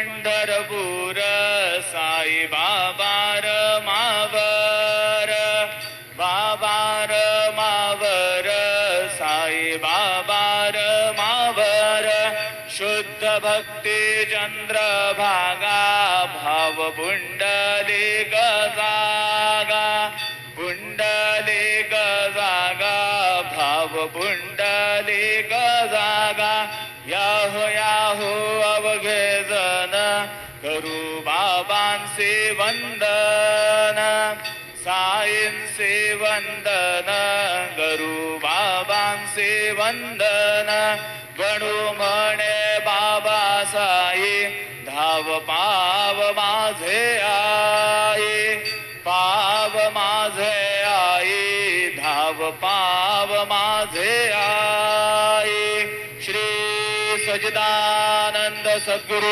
पंढरपूर साई बाबार मावर बाबार मावर साई बाबार मावर शुद्ध भक्ती चंद्रभागा भाव पुंडलिक जागा पुंडलिक जागा भाव पुंडलिक जागा याहो याहो अवघे जन करू बाबांचे वंदन साईंचे वंदन करू बाबांचे वंदन गणू म्हणे बाबा साई धाव पाव माझे आई पाव माझे आई धाव पाव माझे आई श्री सच्चिदानंद सद्गुरु